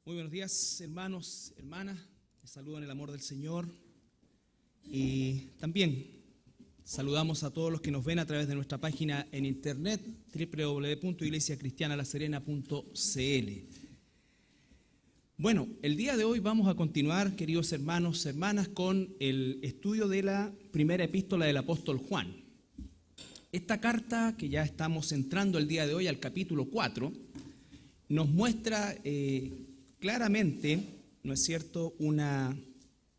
Muy buenos días, hermanos, hermanas. Les saludo en el amor del Señor. Y también saludamos a todos los que nos ven a través de nuestra página en internet, www.iglesiacristianalaserena.cl. Bueno, el día de hoy vamos a continuar, queridos hermanos, hermanas, con el estudio de la primera epístola del apóstol Juan. Esta carta, que ya estamos entrando el día de hoy al capítulo 4, nos muestra claramente, ¿no es cierto?,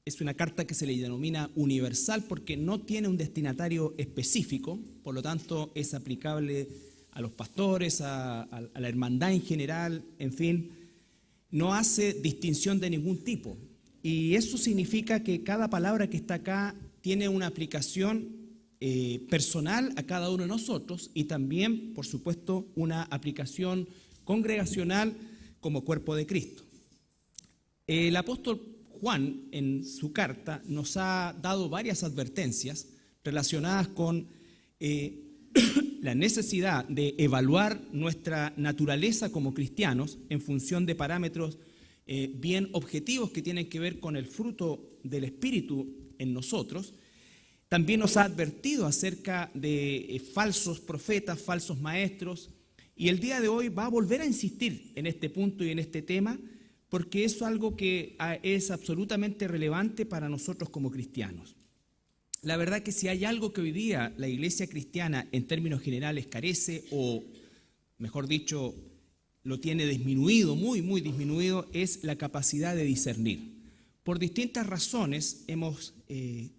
es una carta que se le denomina universal porque no tiene un destinatario específico, por lo tanto es aplicable a los pastores, a la hermandad en general, en fin, no hace distinción de ningún tipo. Y eso significa que cada palabra que está acá tiene una aplicación personal a cada uno de nosotros y también, por supuesto, una aplicación congregacional como cuerpo de Cristo. El apóstol Juan, en su carta, nos ha dado varias advertencias relacionadas con la necesidad de evaluar nuestra naturaleza como cristianos en función de parámetros bien objetivos que tienen que ver con el fruto del Espíritu en nosotros. También nos ha advertido acerca de falsos profetas, falsos maestros, y el día de hoy va a volver a insistir en este punto y en este tema, porque es algo que es absolutamente relevante para nosotros como cristianos. La verdad que si hay algo que hoy día la iglesia cristiana en términos generales carece, o mejor dicho, lo tiene disminuido, muy disminuido, es la capacidad de discernir. Por distintas razones hemos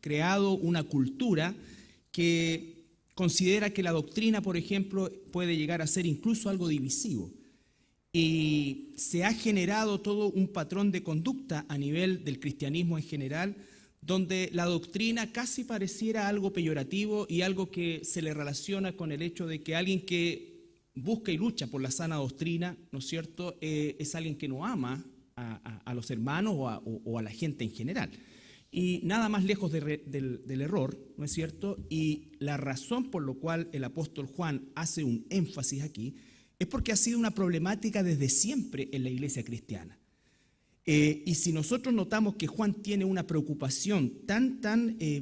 creado una cultura que considera que la doctrina, por ejemplo, puede llegar a ser incluso algo divisivo. Y se ha generado todo un patrón de conducta a nivel del cristianismo en general, donde la doctrina casi pareciera algo peyorativo y algo que se le relaciona con el hecho de que alguien que busca y lucha por la sana doctrina, ¿no es cierto?, es alguien que no ama a los hermanos o a la gente en general. Y nada más lejos del error, ¿no es cierto? Y la razón por la cual el apóstol Juan hace un énfasis aquí es porque ha sido una problemática desde siempre en la iglesia cristiana. Y si nosotros notamos que Juan tiene una preocupación tan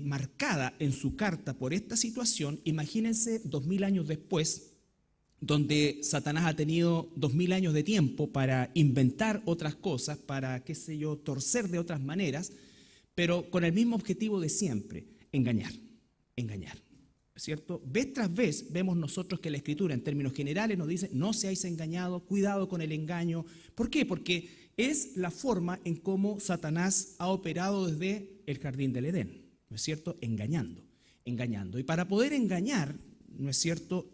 marcada en su carta por esta situación, imagínense 2000 años después, donde Satanás ha tenido 2000 años de tiempo para inventar otras cosas, para, qué sé yo, torcer de otras maneras, pero con el mismo objetivo de siempre, engañar. ¿Cierto? Vez tras vez vemos nosotros que la Escritura en términos generales nos dice: no seáis engañados, cuidado con el engaño. ¿Por qué? Porque es la forma en cómo Satanás ha operado desde el jardín del Edén, ¿no es cierto? Engañando. Y para poder engañar, ¿no es cierto?,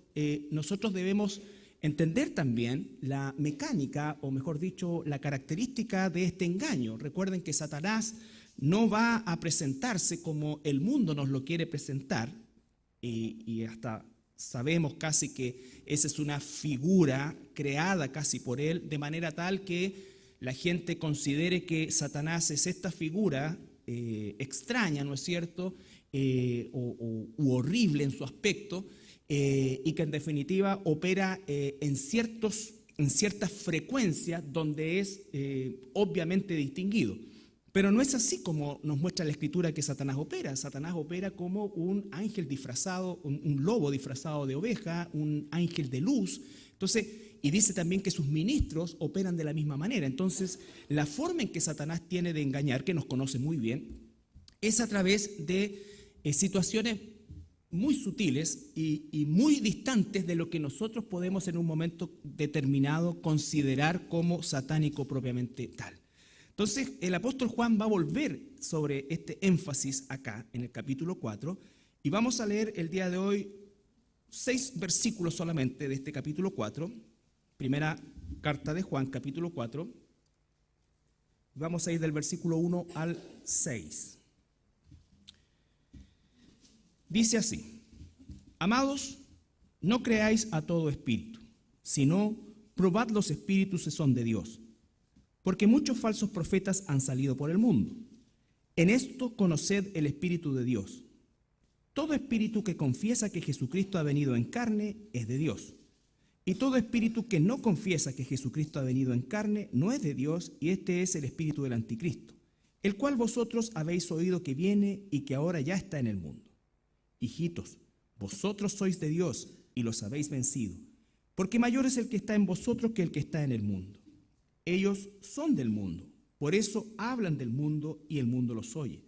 nosotros debemos entender también la mecánica, o mejor dicho, la característica de este engaño. Recuerden que Satanás no va a presentarse como el mundo nos lo quiere presentar, y hasta sabemos casi que esa es una figura creada casi por él, de manera tal que la gente considere que Satanás es esta figura extraña, ¿no es cierto?, u horrible en su aspecto, y que en definitiva opera en ciertas frecuencias donde es obviamente distinguido. Pero no es así como nos muestra la Escritura que Satanás opera. Satanás opera como un ángel disfrazado, un lobo disfrazado de oveja, un ángel de luz. Entonces, y dice también que sus ministros operan de la misma manera. Entonces, la forma en que Satanás tiene de engañar, que nos conoce muy bien, es a través de situaciones muy sutiles y muy distantes de lo que nosotros podemos en un momento determinado considerar como satánico propiamente tal. Entonces, el apóstol Juan va a volver sobre este énfasis acá en el capítulo 4 y vamos a leer el día de hoy 6 versículos solamente de este capítulo 4, primera carta de Juan, capítulo 4. Vamos a ir del versículo 1 al 6. Dice así: amados, no creáis a todo espíritu, sino probad los espíritus si son de Dios, porque muchos falsos profetas han salido por el mundo. En esto conoced el Espíritu de Dios. Todo espíritu que confiesa que Jesucristo ha venido en carne es de Dios. Y todo espíritu que no confiesa que Jesucristo ha venido en carne no es de Dios, y este es el espíritu del anticristo, el cual vosotros habéis oído que viene y que ahora ya está en el mundo. Hijitos, vosotros sois de Dios y los habéis vencido, porque mayor es el que está en vosotros que el que está en el mundo. Ellos son del mundo, por eso hablan del mundo y el mundo los oye.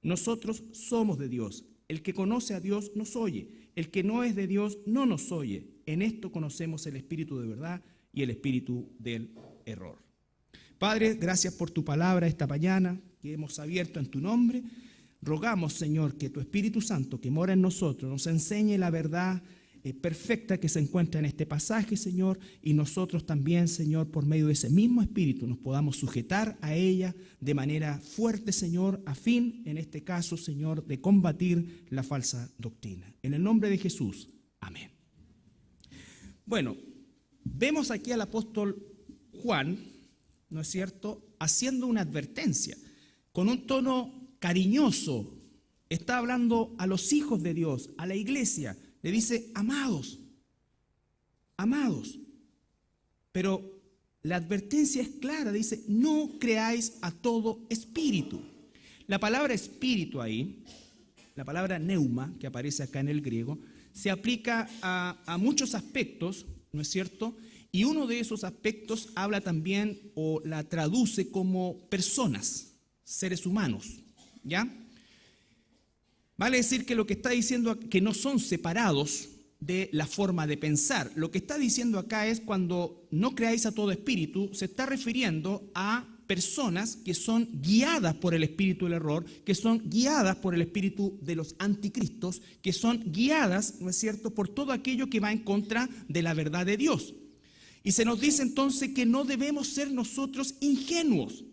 Nosotros somos de Dios. El que conoce a Dios nos oye. El que no es de Dios no nos oye. En esto conocemos el espíritu de verdad y el espíritu del error. Padre, gracias por tu palabra esta mañana que hemos abierto en tu nombre. Rogamos, Señor, que tu Espíritu Santo que mora en nosotros nos enseñe la verdad perfecta que se encuentra en este pasaje, Señor, y nosotros también, Señor, por medio de ese mismo Espíritu nos podamos sujetar a ella de manera fuerte, Señor, a fin, en este caso, Señor, de combatir la falsa doctrina. En el nombre de Jesús, amén. Bueno, vemos aquí al apóstol Juan, ¿no es cierto?, haciendo una advertencia con un tono cariñoso. Está hablando a los hijos de Dios, a la iglesia. Le dice, amados, amados. Pero la advertencia es clara, dice, no creáis a todo espíritu. La palabra espíritu ahí, la palabra neuma, que aparece acá en el griego, se aplica a muchos aspectos, ¿no es cierto? Y uno de esos aspectos habla también o la traduce como personas, seres humanos, ¿ya? Vale decir que lo que está diciendo que no son separados de la forma de pensar. Lo que está diciendo acá es cuando no creáis a todo espíritu, se está refiriendo a personas que son guiadas por el espíritu del error, que son guiadas por el espíritu de los anticristos, que son guiadas, ¿no es cierto?, por todo aquello que va en contra de la verdad de Dios. Y se nos dice entonces que no debemos ser nosotros ingenuos.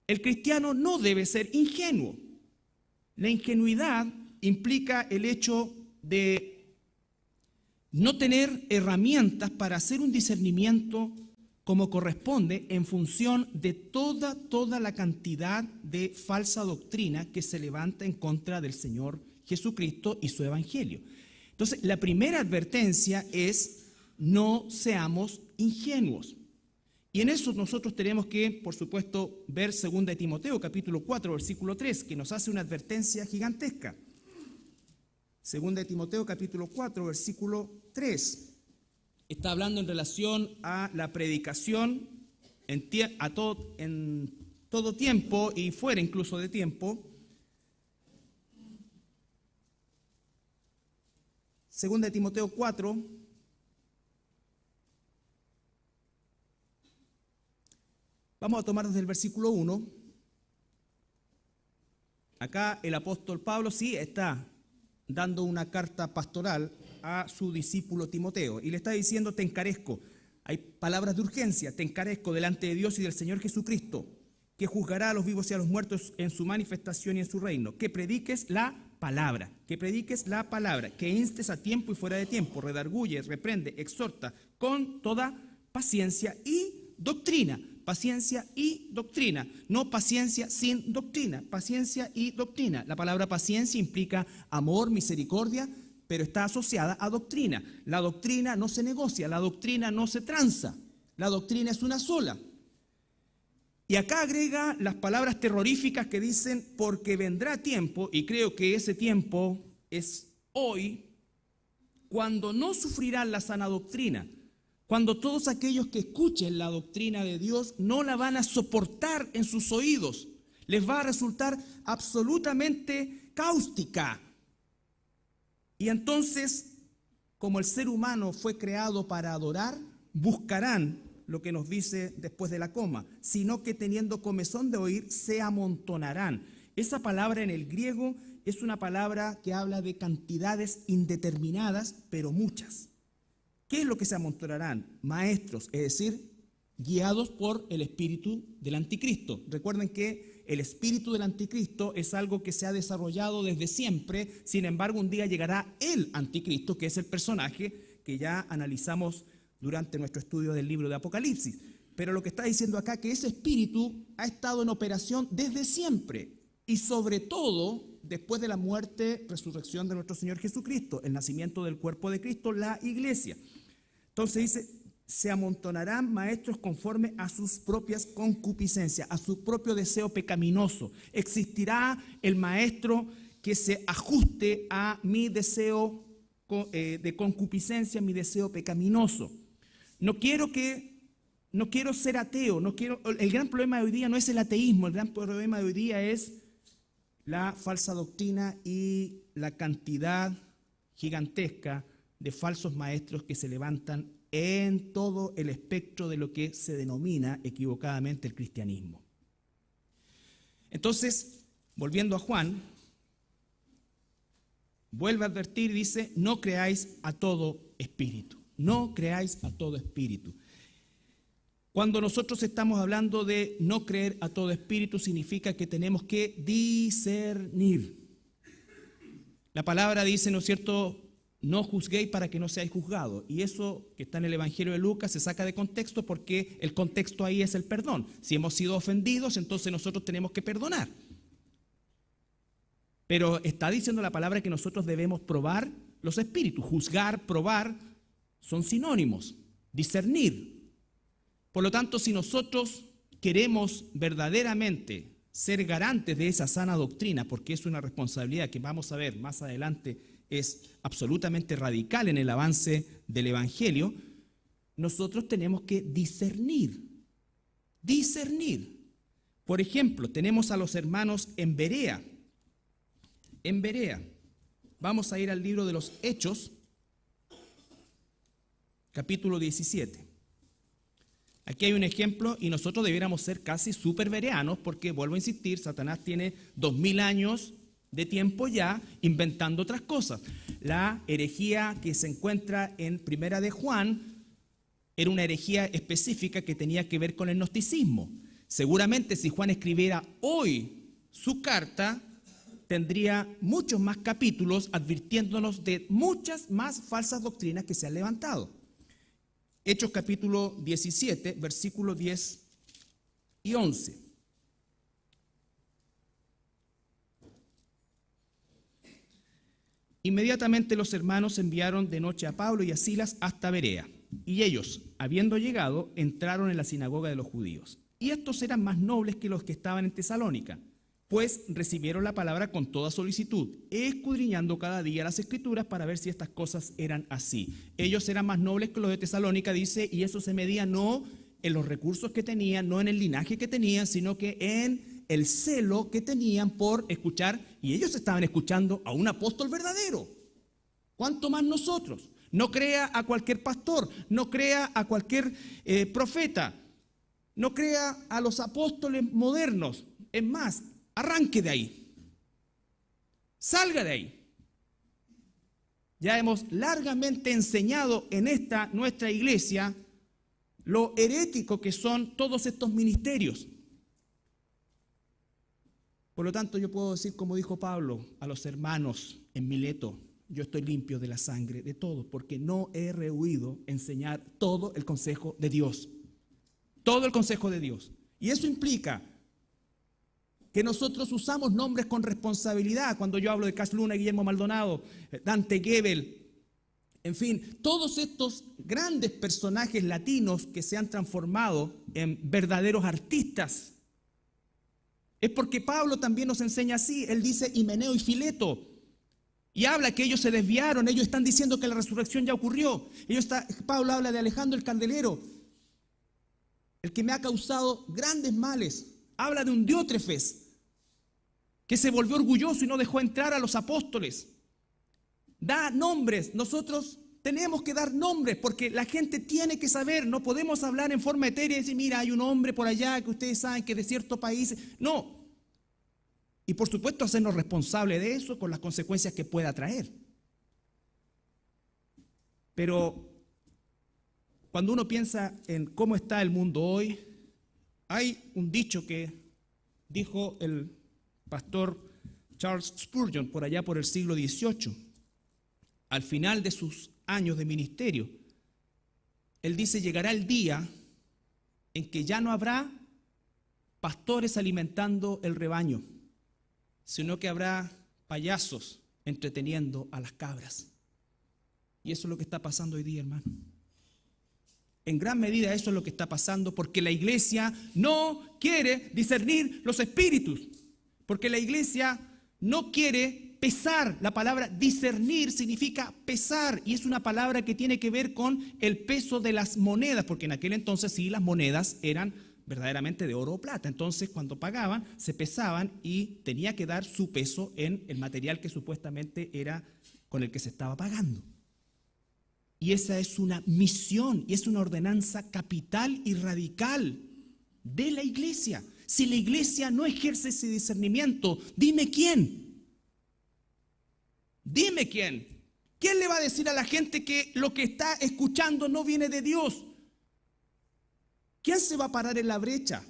El cristiano no debe ser ingenuo. La ingenuidad implica el hecho de no tener herramientas para hacer un discernimiento como corresponde en función de toda la cantidad de falsa doctrina que se levanta en contra del Señor Jesucristo y su evangelio. Entonces, la primera advertencia es no seamos ingenuos. Y en eso nosotros tenemos que, por supuesto, ver 2 Timoteo, capítulo 4, versículo 3, que nos hace una advertencia gigantesca. 2 Timoteo, capítulo 4, versículo 3. Está hablando en relación a la predicación en todo tiempo y fuera incluso de tiempo. 2 Timoteo 4, vamos a tomar desde el versículo 1. Acá el apóstol Pablo sí está dando una carta pastoral a su discípulo Timoteo y le está diciendo, te encarezco, hay palabras de urgencia, te encarezco delante de Dios y del Señor Jesucristo, que juzgará a los vivos y a los muertos en su manifestación y en su reino, que prediques la palabra, que instes a tiempo y fuera de tiempo, redarguye, reprende, exhorta con toda paciencia y doctrina. Paciencia y doctrina, no paciencia sin doctrina, paciencia y doctrina. La palabra paciencia implica amor, misericordia, pero está asociada a doctrina. La doctrina no se negocia, la doctrina no se tranza, la doctrina es una sola. Y acá agrega las palabras terroríficas que dicen, porque vendrá tiempo, y creo que ese tiempo es hoy, cuando no sufrirán la sana doctrina. Cuando todos aquellos que escuchen la doctrina de Dios no la van a soportar en sus oídos, les va a resultar absolutamente cáustica. Y entonces, como el ser humano fue creado para adorar, buscarán lo que nos dice después de la coma, sino que teniendo comezón de oír, se amontonarán. Esa palabra en el griego es una palabra que habla de cantidades indeterminadas, pero muchas. ¿Qué es lo que se amontonarán? Maestros, es decir, guiados por el espíritu del anticristo. Recuerden que el espíritu del anticristo es algo que se ha desarrollado desde siempre, sin embargo un día llegará el anticristo, que es el personaje que ya analizamos durante nuestro estudio del libro de Apocalipsis. Pero lo que está diciendo acá es que ese espíritu ha estado en operación desde siempre y sobre todo después de la muerte, resurrección de nuestro Señor Jesucristo, el nacimiento del cuerpo de Cristo, la iglesia. Entonces dice, se amontonarán maestros conforme a sus propias concupiscencias, a su propio deseo pecaminoso. Existirá el maestro que se ajuste a mi deseo de concupiscencia, mi deseo pecaminoso. No quiero ser ateo, el gran problema de hoy día no es el ateísmo, el gran problema de hoy día es la falsa doctrina y la cantidad gigantesca de falsos maestros que se levantan en todo el espectro de lo que se denomina equivocadamente el cristianismo. Entonces, volviendo a Juan, vuelve a advertir, dice, no creáis a todo espíritu. No creáis a todo espíritu. Cuando nosotros estamos hablando de no creer a todo espíritu, significa que tenemos que discernir. La palabra dice, ¿no es cierto?, no juzguéis para que no seáis juzgados. Y eso que está en el Evangelio de Lucas se saca de contexto porque el contexto ahí es el perdón. Si hemos sido ofendidos, entonces nosotros tenemos que perdonar. Pero está diciendo la palabra que nosotros debemos probar los espíritus. Juzgar, probar, son sinónimos. Discernir. Por lo tanto, si nosotros queremos verdaderamente ser garantes de esa sana doctrina, porque es una responsabilidad que vamos a ver más adelante, es absolutamente radical en el avance del Evangelio, nosotros tenemos que discernir. Discernir. Por ejemplo, tenemos a los hermanos en Berea. En Berea. Vamos a ir al libro de los Hechos, capítulo 17. Aquí hay un ejemplo y nosotros debiéramos ser casi súper bereanos porque, vuelvo a insistir, Satanás tiene 2000 años de tiempo ya inventando otras cosas. La herejía que se encuentra en Primera de Juan era una herejía específica que tenía que ver con el gnosticismo. Seguramente si Juan escribiera hoy su carta, tendría muchos más capítulos advirtiéndonos de muchas más falsas doctrinas que se han levantado. Hechos capítulo 17, versículos 10 y 11. Inmediatamente los hermanos enviaron de noche a Pablo y a Silas hasta Berea, y ellos, habiendo llegado, entraron en la sinagoga de los judíos. Y estos eran más nobles que los que estaban en Tesalónica, pues recibieron la palabra con toda solicitud, escudriñando cada día las Escrituras para ver si estas cosas eran así. Ellos eran más nobles que los de Tesalónica, dice, y eso se medía no en los recursos que tenían, no en el linaje que tenían, sino que en el celo que tenían por escuchar, y ellos estaban escuchando a un apóstol verdadero. ¿Cuánto más nosotros? No crea a cualquier pastor, no crea a cualquier profeta, no crea a los apóstoles modernos. Es más, arranque de ahí, salga de ahí. Ya hemos largamente enseñado en esta nuestra iglesia lo herético que son todos estos ministerios. Por lo tanto, yo puedo decir, como dijo Pablo a los hermanos en Mileto, yo estoy limpio de la sangre de todos, porque no he rehuido enseñar todo el consejo de Dios. Todo el consejo de Dios. Y eso implica que nosotros usamos nombres con responsabilidad. Cuando yo hablo de Cash Luna, Guillermo Maldonado, Dante Gebel, en fin, todos estos grandes personajes latinos que se han transformado en verdaderos artistas. Es porque Pablo también nos enseña así. Él dice Himeneo y Fileto. Y habla que ellos se desviaron. Ellos están diciendo que la resurrección ya ocurrió. Pablo habla de Alejandro el Candelero, el que me ha causado grandes males. Habla de un Diótrefes que se volvió orgulloso y no dejó entrar a los apóstoles. Da nombres. Nosotros tenemos que dar nombres porque la gente tiene que saber. No podemos hablar en forma etérea y decir, mira, hay un hombre por allá que ustedes saben que es de cierto país. No. Y por supuesto hacernos responsables de eso con las consecuencias que pueda traer. Pero cuando uno piensa en cómo está el mundo hoy, hay un dicho que dijo el pastor Charles Spurgeon por allá por el siglo XVIII. Al final de sus años de ministerio, él dice, llegará el día en que ya no habrá pastores alimentando el rebaño, sino que habrá payasos entreteniendo a las cabras. Y eso es lo que está pasando hoy día, hermano. En gran medida eso es lo que está pasando porque la iglesia no quiere discernir los espíritus, porque la iglesia no quiere pesar. La palabra discernir significa pesar y es una palabra que tiene que ver con el peso de las monedas, porque en aquel entonces sí las monedas eran verdaderamente de oro o plata. Entonces cuando pagaban se pesaban y tenía que dar su peso en el material que supuestamente era con el que se estaba pagando. Y esa es una misión y es una ordenanza capital y radical de la iglesia. Si la iglesia no ejerce ese discernimiento, dime quién. Dime quién. ¿Quién le va a decir a la gente que lo que está escuchando no viene de Dios? ¿Quién se va a parar en la brecha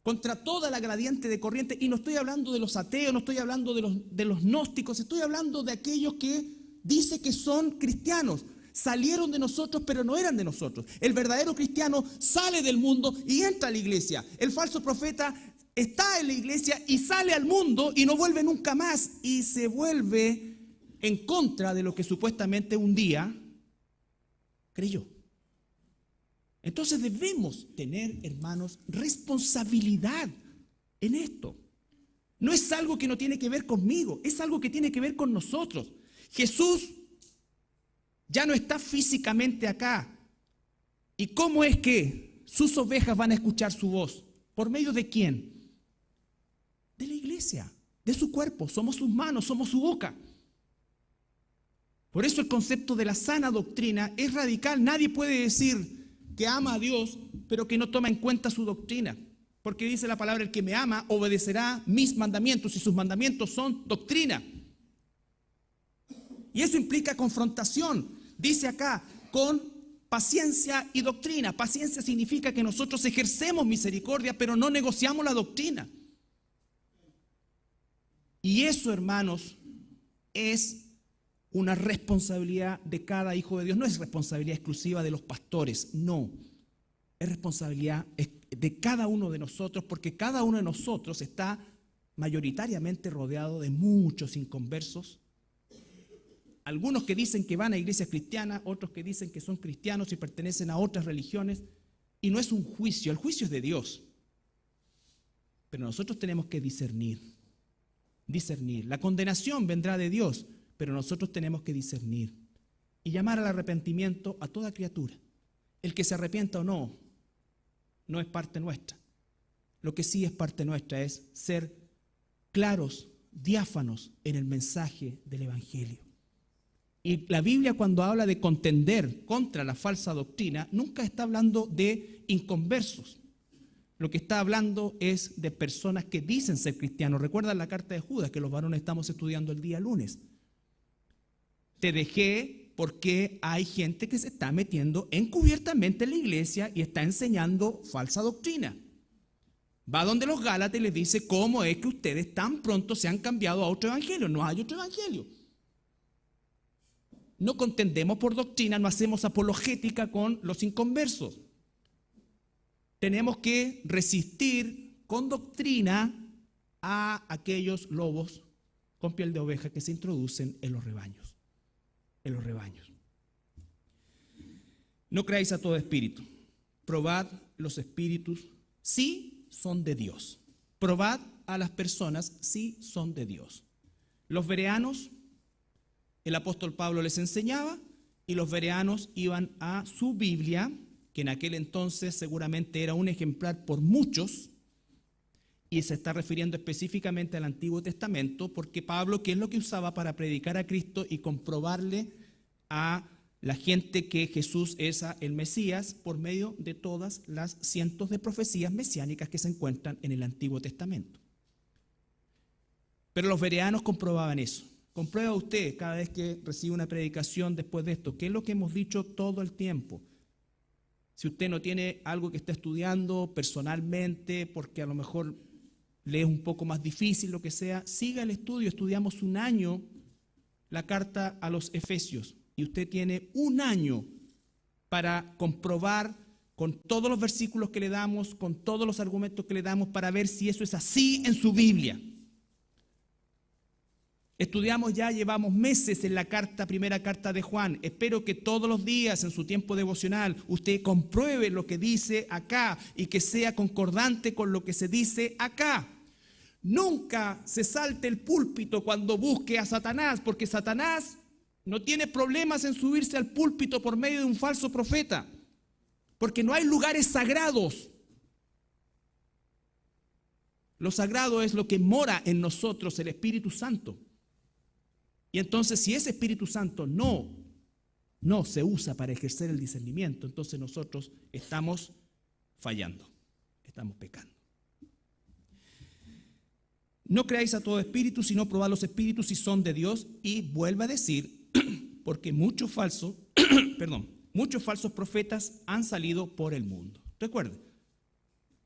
contra toda la gradiente de corriente? Y no estoy hablando de los ateos, no estoy hablando de los gnósticos, estoy hablando de aquellos que dice que son cristianos, salieron de nosotros pero no eran de nosotros. El verdadero cristiano sale del mundo y entra a la iglesia. El falso profeta está en la iglesia y sale al mundo y no vuelve nunca más y se vuelve en contra de lo que supuestamente un día creyó. Entonces debemos tener, hermanos, responsabilidad en esto. No es algo que no tiene que ver conmigo, es algo que tiene que ver con nosotros. Jesús ya no está físicamente acá. ¿Y cómo es que sus ovejas van a escuchar su voz? ¿Por medio de quién? De la iglesia, de su cuerpo. Somos sus manos, somos su boca. Por eso el concepto de la sana doctrina es radical. Nadie puede decir que ama a Dios, pero que no toma en cuenta su doctrina. Porque dice la palabra, el que me ama obedecerá mis mandamientos, y sus mandamientos son doctrina. Y eso implica confrontación. Dice acá, con paciencia y doctrina. Paciencia significa que nosotros ejercemos misericordia, pero no negociamos la doctrina. Y eso, hermanos, es una responsabilidad de cada hijo de Dios. No es responsabilidad exclusiva de los pastores, no. Es responsabilidad de cada uno de nosotros, porque cada uno de nosotros está mayoritariamente rodeado de muchos inconversos. Algunos que dicen que van a iglesias cristianas, otros que dicen que son cristianos y pertenecen a otras religiones. Y no es un juicio, el juicio es de Dios. Pero nosotros tenemos que discernir. La condenación vendrá de Dios, pero nosotros tenemos que discernir y llamar al arrepentimiento a toda criatura. El que se arrepienta o no, no es parte nuestra. Lo que sí es parte nuestra es ser claros, diáfanos en el mensaje del Evangelio. Y la Biblia, cuando habla de contender contra la falsa doctrina, nunca está hablando de inconversos. Lo que está hablando es de personas que dicen ser cristianos. ¿Recuerdan la carta de Judas que los varones estamos estudiando el día lunes? Te dejé porque hay gente que se está metiendo encubiertamente en la iglesia y está enseñando falsa doctrina. Va donde los Gálatas y les dice cómo es que ustedes tan pronto se han cambiado a otro evangelio. No hay otro evangelio. No contendemos por doctrina, no hacemos apologética con los inconversos. Tenemos que resistir con doctrina a aquellos lobos con piel de oveja que se introducen en los rebaños. No creáis a todo espíritu. Probad los espíritus, sí son de Dios. Probad a las personas, sí son de Dios. Los bereanos, el apóstol Pablo les enseñaba, y los bereanos iban a su Biblia, que en aquel entonces seguramente era un ejemplar por muchos, y se está refiriendo específicamente al Antiguo Testamento, porque Pablo, ¿qué es lo que usaba para predicar a Cristo y comprobarle a la gente que Jesús es el Mesías por medio de todas las cientos de profecías mesiánicas que se encuentran en el Antiguo Testamento? Pero los bereanos comprobaban eso. Comprueba usted cada vez que recibe una predicación después de esto, ¿qué es lo que hemos dicho todo el tiempo? Si usted no tiene algo que está estudiando personalmente, porque a lo mejor le es un poco más difícil, lo que sea, siga el estudio. Estudiamos un año la carta a los Efesios y usted tiene un año para comprobar con todos los versículos que le damos, con todos los argumentos que le damos, para ver si eso es así en su Biblia. Estudiamos ya, llevamos meses en la primera carta de Juan. Espero que todos los días en su tiempo devocional usted compruebe lo que dice acá y que sea concordante con lo que se dice acá. Nunca se salte el púlpito cuando busque a Satanás, porque Satanás no tiene problemas en subirse al púlpito por medio de un falso profeta, porque no hay lugares sagrados. Lo sagrado es lo que mora en nosotros, el Espíritu Santo. Y entonces, si ese Espíritu Santo no se usa para ejercer el discernimiento, entonces nosotros estamos fallando, estamos pecando. No creáis a todo espíritu, sino probad los espíritus si son de Dios. Y vuelve a decir, porque muchos falsos profetas han salido por el mundo. Recuerden,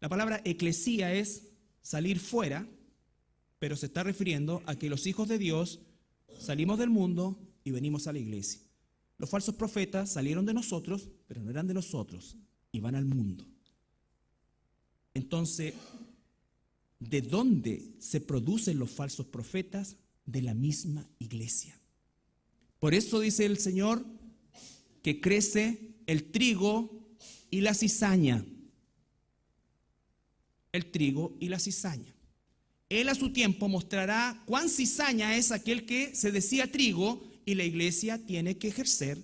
la palabra eclesía es salir fuera, pero se está refiriendo a que los hijos de Dios salimos del mundo y venimos a la iglesia. Los falsos profetas salieron de nosotros, pero no eran de nosotros, y van al mundo. Entonces, ¿de dónde se producen los falsos profetas? De la misma iglesia. Por eso dice el Señor que crece el trigo y la cizaña. El trigo y la cizaña. Él a su tiempo mostrará cuán cizaña es aquel que se decía trigo, y la iglesia tiene que ejercer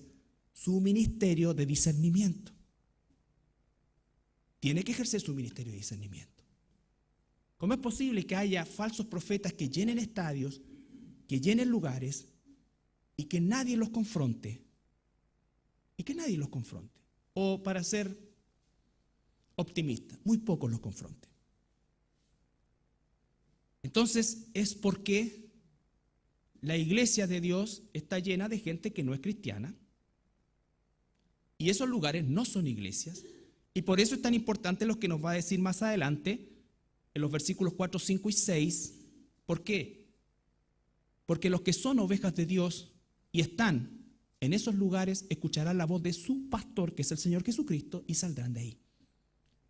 su ministerio de discernimiento. Tiene que ejercer su ministerio de discernimiento. ¿Cómo es posible que haya falsos profetas que llenen estadios, que llenen lugares y que nadie los confronte? O para ser optimista, muy pocos los confronten. Entonces es porque la iglesia de Dios está llena de gente que no es cristiana, y esos lugares no son iglesias, y por eso es tan importante lo que nos va a decir más adelante en los versículos 4, 5 y 6. ¿Por qué? Porque los que son ovejas de Dios y están en esos lugares escucharán la voz de su pastor, que es el Señor Jesucristo, y saldrán de ahí.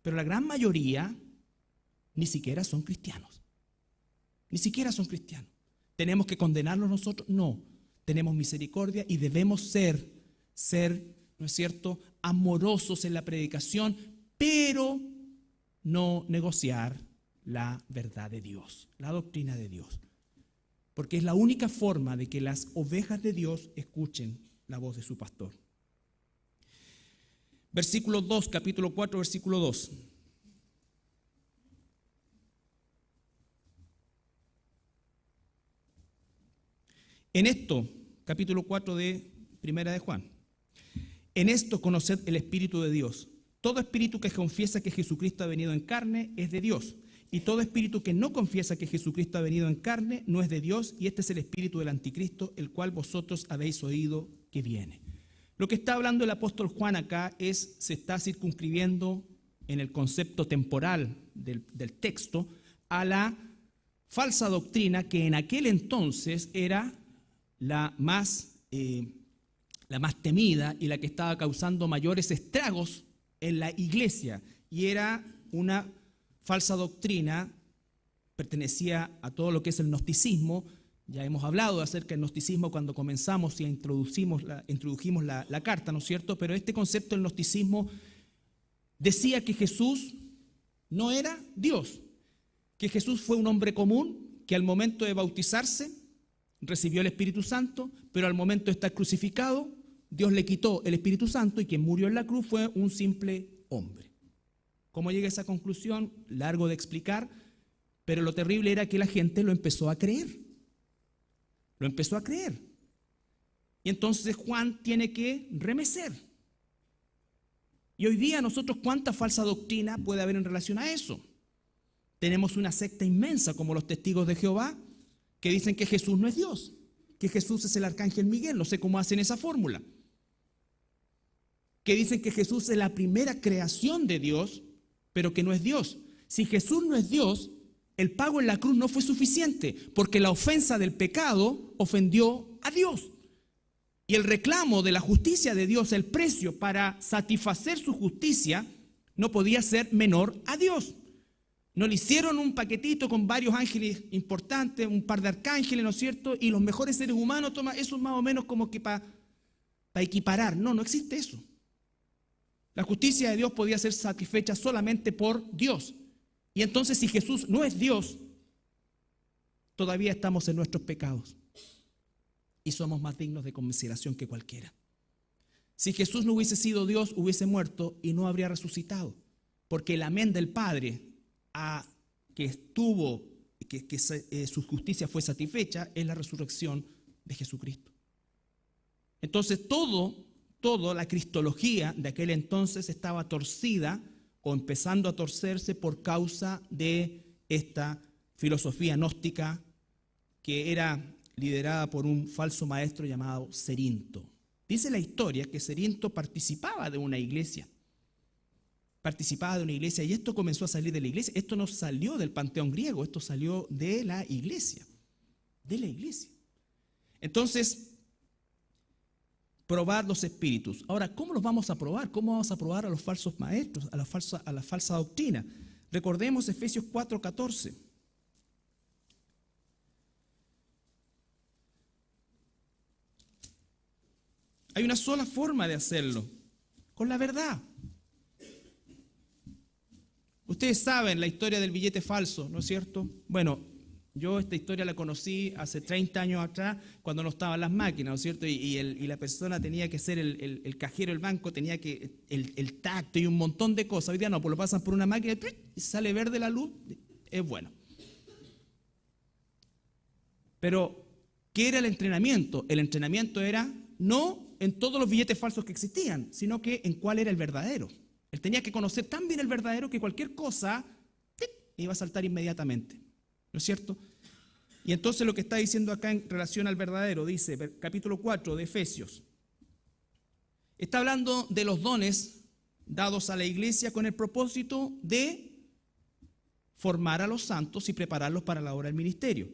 Pero la gran mayoría ni siquiera son cristianos. Ni siquiera son cristianos. ¿Tenemos que condenarlos nosotros? No. Tenemos misericordia y debemos ser, ¿no es cierto?, amorosos en la predicación, pero no negociar la verdad de Dios, la doctrina de Dios. Porque es la única forma de que las ovejas de Dios escuchen la voz de su pastor. Versículo 2, capítulo 4, versículo 2. En esto, capítulo 4 de Primera de Juan, en esto conoced el Espíritu de Dios. Todo espíritu que confiesa que Jesucristo ha venido en carne es de Dios, y todo espíritu que no confiesa que Jesucristo ha venido en carne no es de Dios, y este es el espíritu del anticristo, el cual vosotros habéis oído que viene. Lo que está hablando el apóstol Juan acá se está circunscribiendo en el concepto temporal del texto a la falsa doctrina que en aquel entonces era la más temida y la que estaba causando mayores estragos en la iglesia, y era una falsa doctrina, pertenecía a todo lo que es el gnosticismo. Ya hemos hablado acerca del gnosticismo cuando comenzamos y introdujimos la carta, ¿no es cierto? Pero este concepto del gnosticismo decía que Jesús no era Dios, que Jesús fue un hombre común, que al momento de bautizarse recibió el Espíritu Santo, pero al momento de estar crucificado, Dios le quitó el Espíritu Santo y quien murió en la cruz fue un simple hombre. ¿Cómo llega a esa conclusión? Largo de explicar, pero lo terrible era que la gente lo empezó a creer. Lo empezó a creer. Y entonces Juan tiene que remecer. Y hoy día nosotros, ¿cuánta falsa doctrina puede haber en relación a eso? Tenemos una secta inmensa como los Testigos de Jehová, que dicen que Jesús no es Dios, que Jesús es el arcángel Miguel, no sé cómo hacen esa fórmula. Que dicen que Jesús es la primera creación de Dios, pero que no es Dios. Si Jesús no es Dios, el pago en la cruz no fue suficiente, porque la ofensa del pecado ofendió a Dios. Y el reclamo de la justicia de Dios, el precio para satisfacer su justicia, no podía ser menor a Dios. No le hicieron un paquetito con varios ángeles importantes, un par de arcángeles, ¿no es cierto? Y los mejores seres humanos toman eso más o menos como que para equiparar. No, no existe eso. La justicia de Dios podía ser satisfecha solamente por Dios. Y entonces, si Jesús no es Dios, todavía estamos en nuestros pecados y somos más dignos de conmiseración que cualquiera. Si Jesús no hubiese sido Dios, hubiese muerto y no habría resucitado, porque el amén del Padre que su justicia fue satisfecha es la resurrección de Jesucristo. Entonces toda la cristología de aquel entonces estaba torcida o empezando a torcerse por causa de esta filosofía gnóstica que era liderada por un falso maestro llamado Cerinto. Dice la historia que Cerinto participaba de una iglesia. Y esto comenzó a salir de la iglesia. Esto no salió del panteón griego, esto salió de la iglesia. Entonces, probar los espíritus. Ahora, ¿cómo los vamos a probar? ¿Cómo vamos a probar a los falsos maestros, a la falsa doctrina? Recordemos Efesios 4:14. Hay una sola forma de hacerlo, con la verdad. Ustedes saben la historia del billete falso, ¿no es cierto? Bueno, yo esta historia la conocí hace 30 años atrás, cuando no estaban las máquinas, ¿no es cierto? Y la persona tenía que ser el cajero del banco, tenía que el tacto y un montón de cosas. Hoy día no, pues lo pasan por una máquina y sale verde la luz, es bueno. Pero, ¿qué era el entrenamiento? El entrenamiento era no en todos los billetes falsos que existían, sino que en cuál era el verdadero. Él tenía que conocer tan bien el verdadero que cualquier cosa iba a saltar inmediatamente, ¿no es cierto? Y entonces lo que está diciendo acá en relación al verdadero, dice, capítulo 4 de Efesios, está hablando de los dones dados a la iglesia con el propósito de formar a los santos y prepararlos para la obra del ministerio.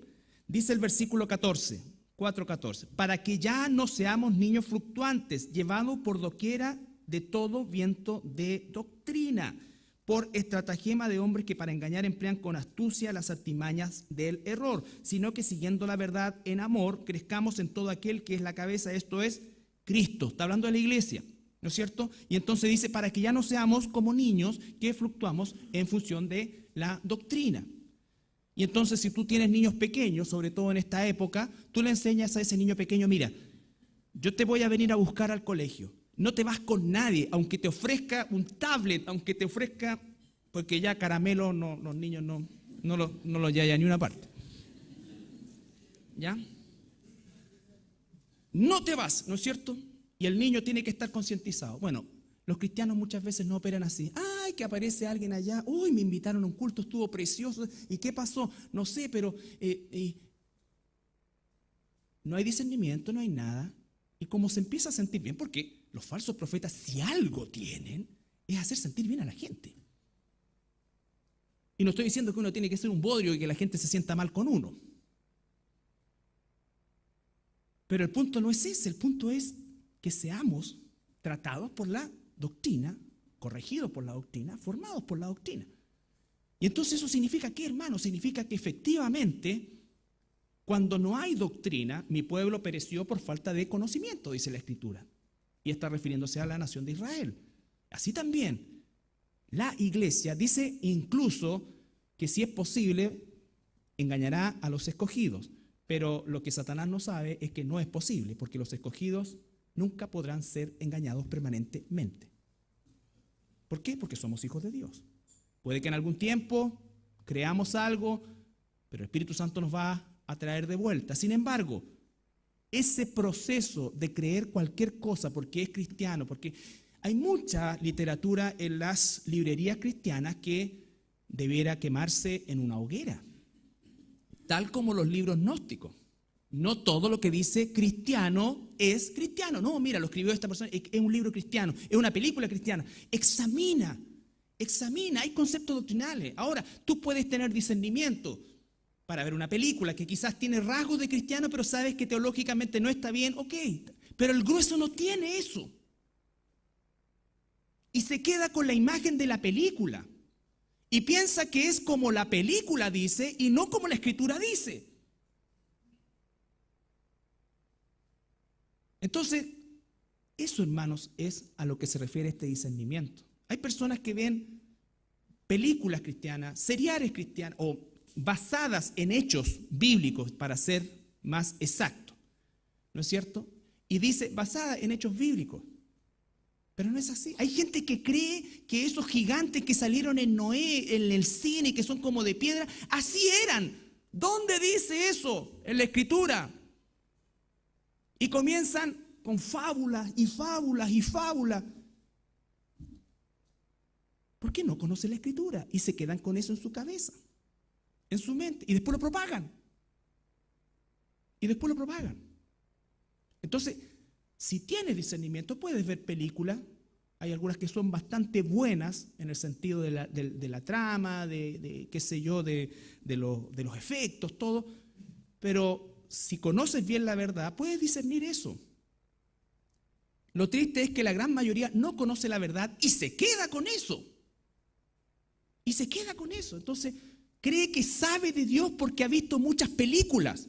Dice el versículo 4:14, para que ya no seamos niños fluctuantes, llevados por doquiera de todo viento de doctrina, por estratagema de hombres que para engañar emplean con astucia las artimañas del error, sino que siguiendo la verdad en amor, crezcamos en todo aquel que es la cabeza, esto es Cristo. Está hablando de la iglesia, ¿no es cierto? Y entonces dice, para que ya no seamos como niños que fluctuamos en función de la doctrina. Y entonces si tú tienes niños pequeños, sobre todo en esta época, tú le enseñas a ese niño pequeño, mira, yo te voy a venir a buscar al colegio. No te vas con nadie, aunque te ofrezca un tablet, aunque te ofrezca, porque ya caramelo los niños no lo llevan ni una parte. ¿Ya? No te vas, ¿no es cierto? Y el niño tiene que estar concientizado. Bueno, los cristianos muchas veces no operan así. Ay, que aparece alguien allá. Uy, me invitaron a un culto, estuvo precioso. ¿Y qué pasó? No sé, pero no hay discernimiento, no hay nada. Y como se empieza a sentir bien, porque los falsos profetas, si algo tienen, es hacer sentir bien a la gente. Y no estoy diciendo que uno tiene que ser un bodrio y que la gente se sienta mal con uno. Pero el punto no es ese, el punto es que seamos tratados por la doctrina, corregidos por la doctrina, formados por la doctrina. Y entonces eso significa ¿qué, hermano? Significa que efectivamente, cuando no hay doctrina, mi pueblo pereció por falta de conocimiento, dice la Escritura. Y está refiriéndose a la nación de Israel. Así también, la iglesia dice incluso que si es posible, engañará a los escogidos. Pero lo que Satanás no sabe es que no es posible, porque los escogidos nunca podrán ser engañados permanentemente. ¿Por qué? Porque somos hijos de Dios. Puede que en algún tiempo creamos algo, pero el Espíritu Santo nos va a traer de vuelta. Sin embargo, ese proceso de creer cualquier cosa porque es cristiano, porque hay mucha literatura en las librerías cristianas que debiera quemarse en una hoguera, tal como los libros gnósticos. No todo lo que dice cristiano es cristiano. No, mira, lo escribió esta persona, es un libro cristiano, es una película cristiana. Examina, hay conceptos doctrinales. Ahora, tú puedes tener discernimiento para ver una película que quizás tiene rasgos de cristiano, pero sabes que teológicamente no está bien, ok. Pero el grueso no tiene eso. Y se queda con la imagen de la película. y piensa que es como la película dice y no como la Escritura dice. Entonces, eso, hermanos, es a lo que se refiere este discernimiento. Hay personas que ven películas cristianas, seriales cristianas o basadas en hechos bíblicos, para ser más exacto, ¿no es cierto? Y dice basada en hechos bíblicos, pero no es así. Hay gente que cree que esos gigantes que salieron en Noé, en el cine, que son como de piedra, así eran. ¿Dónde dice eso en la Escritura? Y comienzan con fábulas y fábulas y fábulas. ¿Por qué no conocen la Escritura? Y se quedan con eso en su cabeza, en su mente, y después lo propagan. Y después lo propagan. Entonces, si tienes discernimiento, puedes ver películas. Hay algunas que son bastante buenas en el sentido de la trama, qué sé yo, de los efectos, todo. Pero si conoces bien la verdad, puedes discernir eso. Lo triste es que la gran mayoría no conoce la verdad y se queda con eso. Y se queda con eso. Entonces, cree que sabe de Dios porque ha visto muchas películas.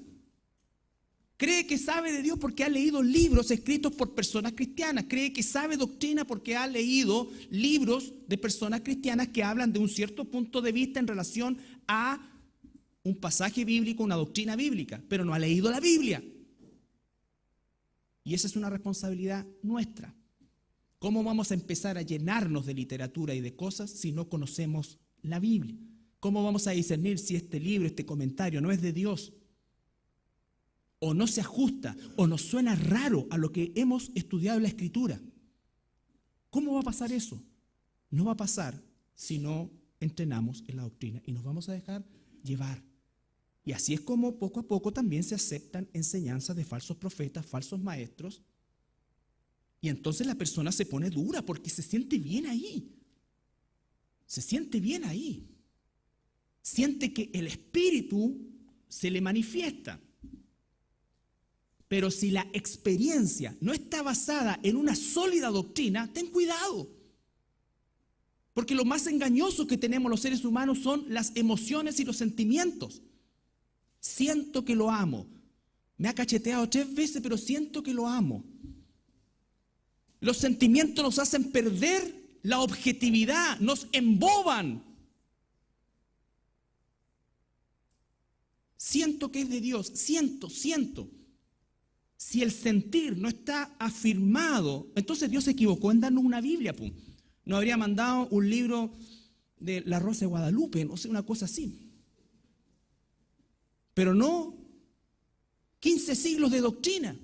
Cree que sabe de Dios porque ha leído libros escritos por personas cristianas. Cree que sabe doctrina porque ha leído libros de personas cristianas que hablan de un cierto punto de vista en relación a un pasaje bíblico, una doctrina bíblica, pero no ha leído la Biblia. Y esa es una responsabilidad nuestra. ¿Cómo vamos a empezar a llenarnos de literatura y de cosas si no conocemos la Biblia? ¿Cómo vamos a discernir si este libro, este comentario no es de Dios? O no se ajusta, o nos suena raro a lo que hemos estudiado en la Escritura. ¿Cómo va a pasar eso? No va a pasar si no entrenamos en la doctrina y nos vamos a dejar llevar. Y así es como poco a poco también se aceptan enseñanzas de falsos profetas, falsos maestros. Y entonces la persona se pone dura porque se siente bien ahí. Se siente bien ahí. Siente que el Espíritu se le manifiesta. Pero si la experiencia no está basada en una sólida doctrina, ten cuidado. Porque lo más engañoso que tenemos los seres humanos son las emociones y los sentimientos. Siento que lo amo. Me ha cacheteado 3 veces, pero siento que lo amo. Los sentimientos nos hacen perder la objetividad, nos emboban. Siento que es de Dios, siento. Si el sentir no está afirmado, entonces Dios se equivocó en darnos una Biblia. No habría mandado un libro de La Rosa de Guadalupe, no sé, una cosa así. Pero no 15 siglos de doctrina.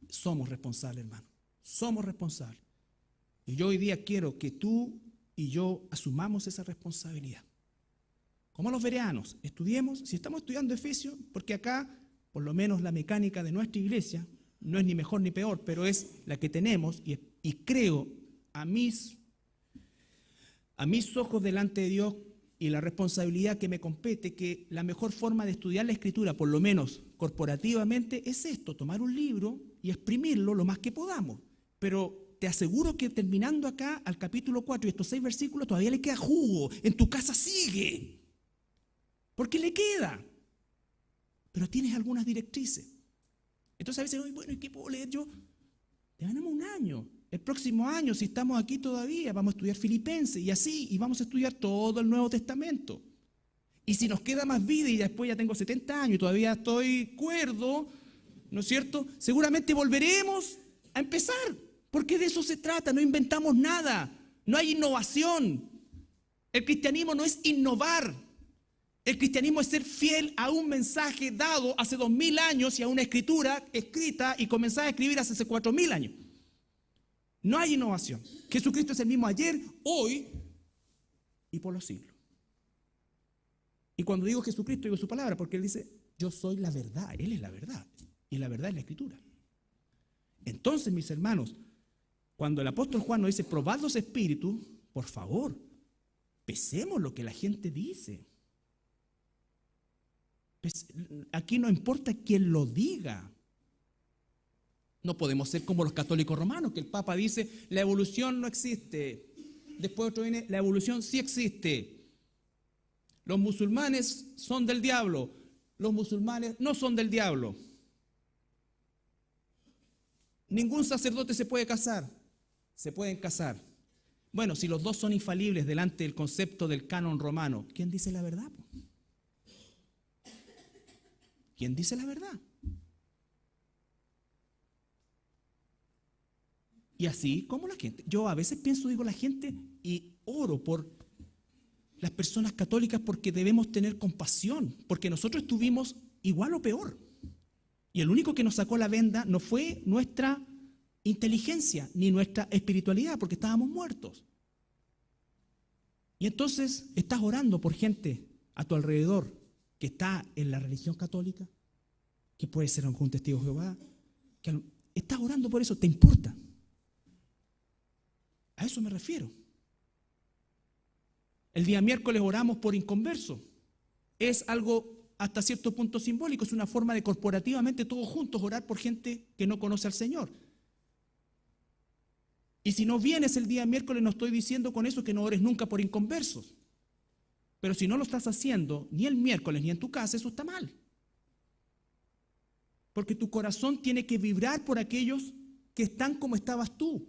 Somos responsables, hermano. Somos responsables. Y yo hoy día quiero que tú y yo asumamos esa responsabilidad. Como los bereanos, estudiemos, si estamos estudiando Efesios, porque acá, por lo menos la mecánica de nuestra iglesia, no es ni mejor ni peor, pero es la que tenemos, y creo a mis ojos delante de Dios y la responsabilidad que me compete, que la mejor forma de estudiar la Escritura, por lo menos corporativamente, es esto, tomar un libro y exprimirlo lo más que podamos. Pero te aseguro que terminando acá, al capítulo 4 y estos 6 versículos, todavía le queda jugo, en tu casa sigue. Porque le queda. Pero tienes algunas directrices. Entonces a veces, bueno, ¿y qué puedo leer yo? Tenemos un año. El próximo año, si estamos aquí todavía, vamos a estudiar Filipenses y así, y vamos a estudiar todo el Nuevo Testamento. Y si nos queda más vida y después ya tengo 70 años y todavía estoy cuerdo, ¿no es cierto? Seguramente volveremos a empezar, porque de eso se trata, no inventamos nada, no hay innovación. El cristianismo no es innovar. El cristianismo es ser fiel a un mensaje dado hace 2000 años y a una escritura escrita y comenzada a escribir hace 4000 años. No hay innovación. Jesucristo es el mismo ayer, hoy y por los siglos. Y cuando digo Jesucristo, digo su palabra, porque Él dice, yo soy la verdad, Él es la verdad. Y la verdad es la escritura. Entonces, mis hermanos, cuando el apóstol Juan nos dice, probad los espíritus, por favor, pesemos lo que la gente dice. Aquí no importa quién lo diga. No podemos ser como los católicos romanos, que el Papa dice, la evolución no existe. Después otro viene, la evolución sí existe. Los musulmanes son del diablo, los musulmanes no son del diablo. Ningún sacerdote se puede casar, se pueden casar. Bueno, si los dos son infalibles delante del concepto del canon romano, ¿quién dice la verdad? ¿Quién dice la verdad? Y así como la gente. Yo a veces pienso, digo, la gente, y oro por las personas católicas porque debemos tener compasión, porque nosotros estuvimos igual o peor. Y el único que nos sacó la venda no fue nuestra inteligencia ni nuestra espiritualidad, porque estábamos muertos. Y entonces estás orando por gente a tu alrededor que está en la religión católica, que puede ser un testigo de Jehová, que estás orando por eso, ¿te importa? A eso me refiero. El día miércoles oramos por inconversos. Es algo hasta cierto punto simbólico, es una forma de corporativamente todos juntos orar por gente que no conoce al Señor. Y si no vienes el día miércoles, no estoy diciendo con eso que no ores nunca por inconversos. Pero si no lo estás haciendo ni el miércoles ni en tu casa, eso está mal. Porque tu corazón tiene que vibrar por aquellos que están como estabas tú.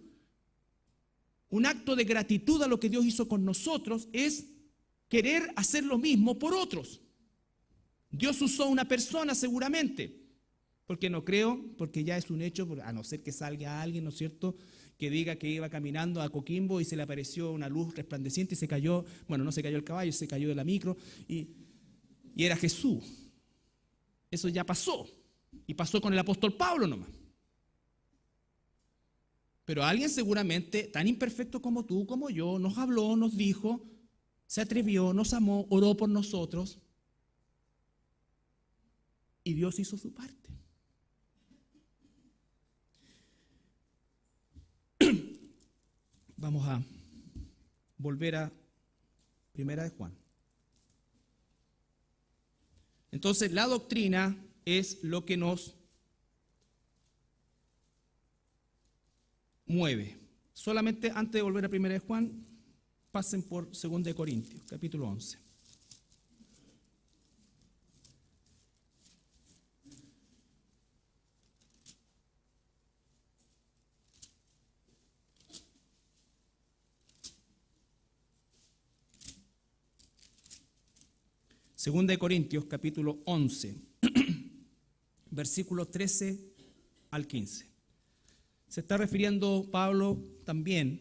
Un acto de gratitud a lo que Dios hizo con nosotros es querer hacer lo mismo por otros. Dios usó una persona seguramente, porque no creo, porque ya es un hecho, a no ser que salga alguien, ¿no es cierto?, que diga que iba caminando a Coquimbo y se le apareció una luz resplandeciente y se cayó, bueno, no se cayó el caballo, se cayó de la micro y era Jesús. Eso ya pasó, y pasó con el apóstol Pablo nomás. Pero alguien seguramente, tan imperfecto como tú, como yo, nos habló, nos dijo, se atrevió, nos amó, oró por nosotros. Y Dios hizo su parte. Vamos a volver a Primera de Juan. Entonces, la doctrina es lo que nos mueve. Solamente antes de volver a Primera de Juan, pasen por Segunda de Corintios, capítulo 11. Segunda de Corintios, capítulo 11, versículos 13 al 15. Se está refiriendo Pablo también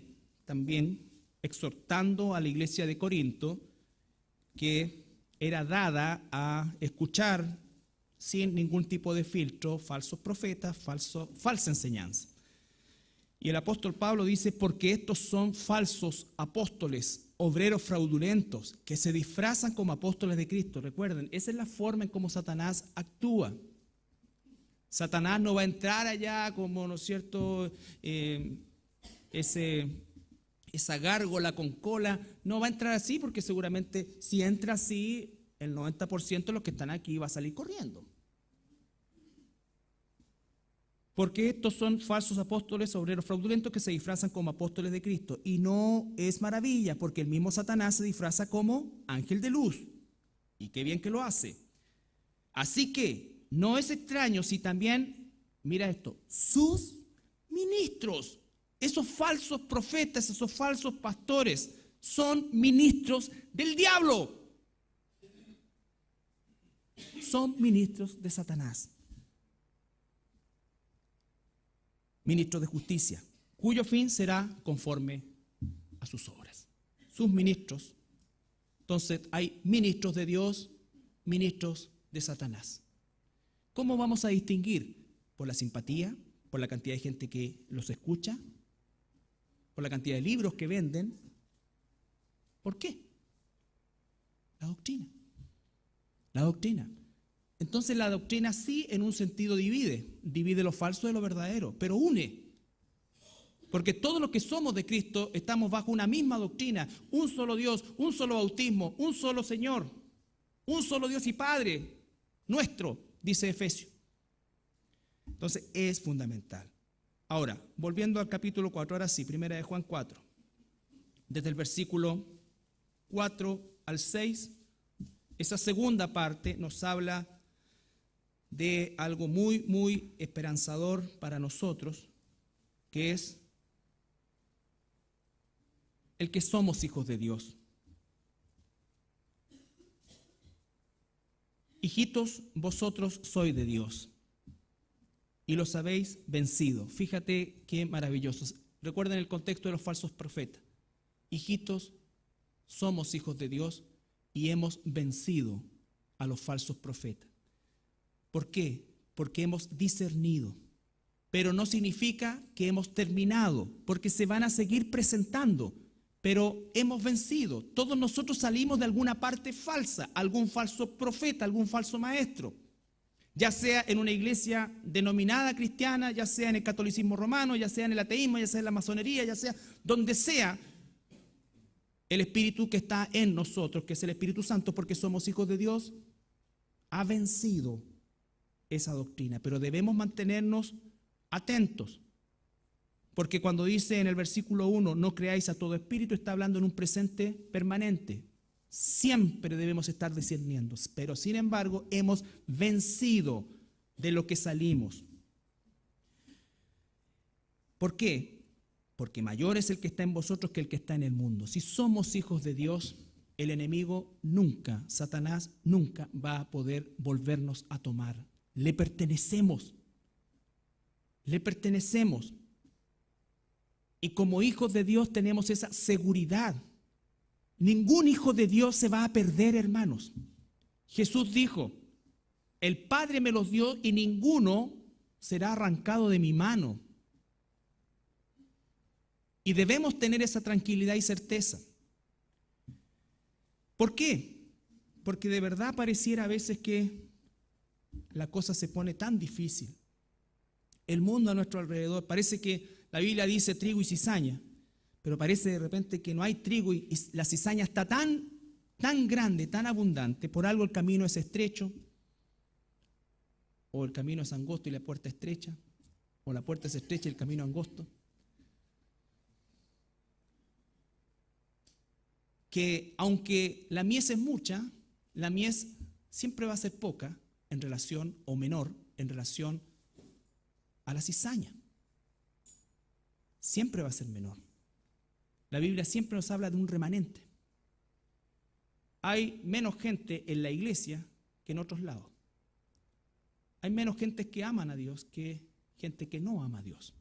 exhortando a la iglesia de Corinto, que era dada a escuchar sin ningún tipo de filtro falsos profetas, falsa enseñanza. Y el apóstol Pablo dice, porque estos son falsos apóstoles, obreros fraudulentos, que se disfrazan como apóstoles de Cristo. Recuerden, esa es la forma en cómo Satanás actúa. Satanás no va a entrar allá como, ¿no es cierto?, esa gárgola con cola, no va a entrar así, porque seguramente si entra así, el 90% de los que están aquí va a salir corriendo. Porque estos son falsos apóstoles, obreros fraudulentos que se disfrazan como apóstoles de Cristo. Y no es maravilla, porque el mismo Satanás se disfraza como ángel de luz. Y qué bien que lo hace. Así que no es extraño si también, mira esto, sus ministros, esos falsos profetas, esos falsos pastores, son ministros del diablo. Son ministros de Satanás. Ministros de justicia, cuyo fin será conforme a sus obras. Sus ministros. Entonces, hay ministros de Dios, ministros de Satanás. ¿Cómo vamos a distinguir? Por la simpatía, por la cantidad de gente que los escucha, por la cantidad de libros que venden. ¿Por qué? La doctrina. La doctrina. Entonces la doctrina sí en un sentido divide lo falso de lo verdadero, pero une. Porque todos los que somos de Cristo estamos bajo una misma doctrina, un solo Dios, un solo bautismo, un solo Señor, un solo Dios y Padre nuestro, dice Efesios. Entonces es fundamental. Ahora, volviendo al capítulo 4, ahora sí, primera de Juan 4, desde el versículo 4 al 6, esa segunda parte nos habla de algo muy, muy esperanzador para nosotros, que es el que somos hijos de Dios. Hijitos, vosotros sois de Dios y los habéis vencido. Fíjate qué maravilloso. Recuerden el contexto de los falsos profetas. Hijitos, somos hijos de Dios y hemos vencido a los falsos profetas. ¿Por qué? Porque hemos discernido. Pero no significa que hemos terminado, porque se van a seguir presentando. Pero hemos vencido. Todos nosotros salimos de alguna parte falsa, algún falso profeta, algún falso maestro. Ya sea en una iglesia denominada cristiana, ya sea en el catolicismo romano, ya sea en el ateísmo, ya sea en la masonería, ya sea donde sea, el Espíritu que está en nosotros, que es el Espíritu Santo, porque somos hijos de Dios, ha vencido esa doctrina. Pero debemos mantenernos atentos. Porque cuando dice en el versículo 1, no creáis a todo espíritu, está hablando en un presente permanente. Siempre debemos estar discerniendo, pero sin embargo hemos vencido de lo que salimos. ¿Por qué? Porque mayor es el que está en vosotros que el que está en el mundo. Si somos hijos de Dios, el enemigo nunca, Satanás nunca va a poder volvernos a tomar. Le pertenecemos. Le pertenecemos. Y como hijos de Dios tenemos esa seguridad. Ningún hijo de Dios se va a perder, hermanos. Jesús dijo, el Padre me los dio y ninguno será arrancado de mi mano. Y debemos tener esa tranquilidad y certeza. ¿Por qué? Porque de verdad pareciera a veces que la cosa se pone tan difícil. El mundo a nuestro alrededor, parece que la Biblia dice trigo y cizaña, pero parece de repente que no hay trigo y la cizaña está tan grande, tan abundante. Por algo el camino es estrecho, o el camino es angosto y la puerta estrecha, o la puerta es estrecha y el camino angosto. Que aunque la mies es mucha, la mies siempre va a ser poca en relación, o menor, en relación a la cizaña. Siempre va a ser menor. La Biblia siempre nos habla de un remanente. Hay menos gente en la iglesia que en otros lados. Hay menos gente que aman a Dios que gente que no ama a Dios.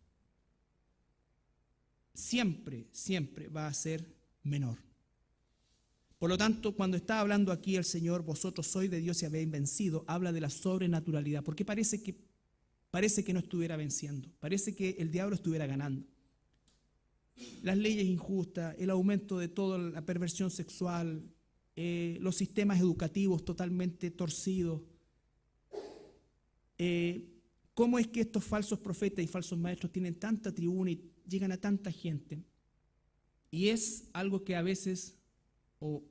Siempre, siempre va a ser menor. Por lo tanto, cuando está hablando aquí el Señor, vosotros sois de Dios y habéis vencido, habla de la sobrenaturalidad, porque parece que no estuviera venciendo, parece que el diablo estuviera ganando. Las leyes injustas, el aumento de toda la perversión sexual, los sistemas educativos totalmente torcidos. ¿Cómo es que estos falsos profetas y falsos maestros tienen tanta tribuna y llegan a tanta gente? Y es algo que a veces, o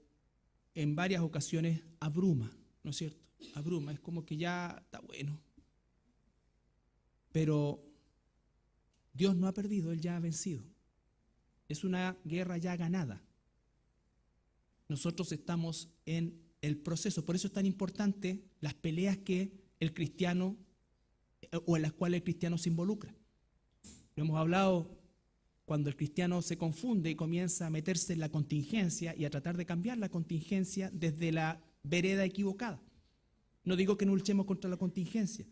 en varias ocasiones, abruma, ¿no es cierto? Abruma, es como que ya está bueno. Pero Dios no ha perdido, Él ya ha vencido. Es una guerra ya ganada. Nosotros estamos en el proceso. Por eso es tan importante las peleas que el cristiano, o en las cuales el cristiano se involucra. Lo hemos hablado cuando el cristiano se confunde y comienza a meterse en la contingencia y a tratar de cambiar la contingencia desde la vereda equivocada. No digo que no luchemos contra la contingencia,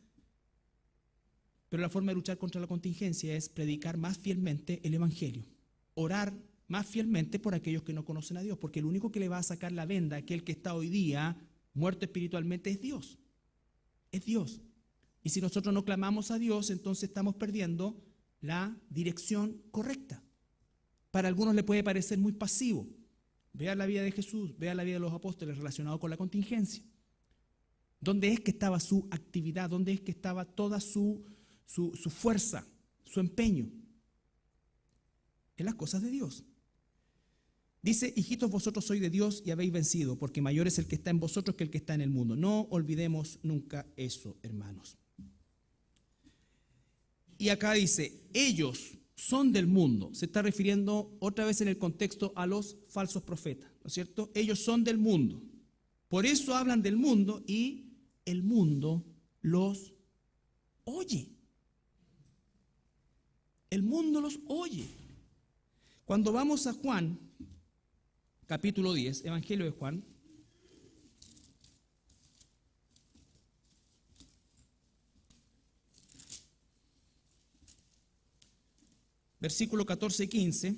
pero la forma de luchar contra la contingencia es predicar más fielmente el Evangelio. Orar más fielmente por aquellos que no conocen a Dios, porque el único que le va a sacar la venda a aquel que está hoy día muerto espiritualmente es Dios. Es Dios. Y si nosotros no clamamos a Dios, entonces estamos perdiendo la dirección correcta. Para algunos le puede parecer muy pasivo. Vea la vida de Jesús, vea la vida de los apóstoles relacionado con la contingencia. ¿Dónde es que estaba su actividad? ¿Dónde es que estaba toda su fuerza, su empeño? En las cosas de Dios. Dice, hijitos, vosotros sois de Dios y habéis vencido, porque mayor es el que está en vosotros que el que está en el mundo. No olvidemos nunca eso, hermanos. Y acá dice, ellos son del mundo, se está refiriendo otra vez en el contexto a los falsos profetas, ¿no es cierto? Ellos son del mundo. Por eso hablan del mundo y el mundo los oye. El mundo los oye. Cuando vamos a Juan, capítulo 10, Evangelio de Juan, versículo 14 y 15,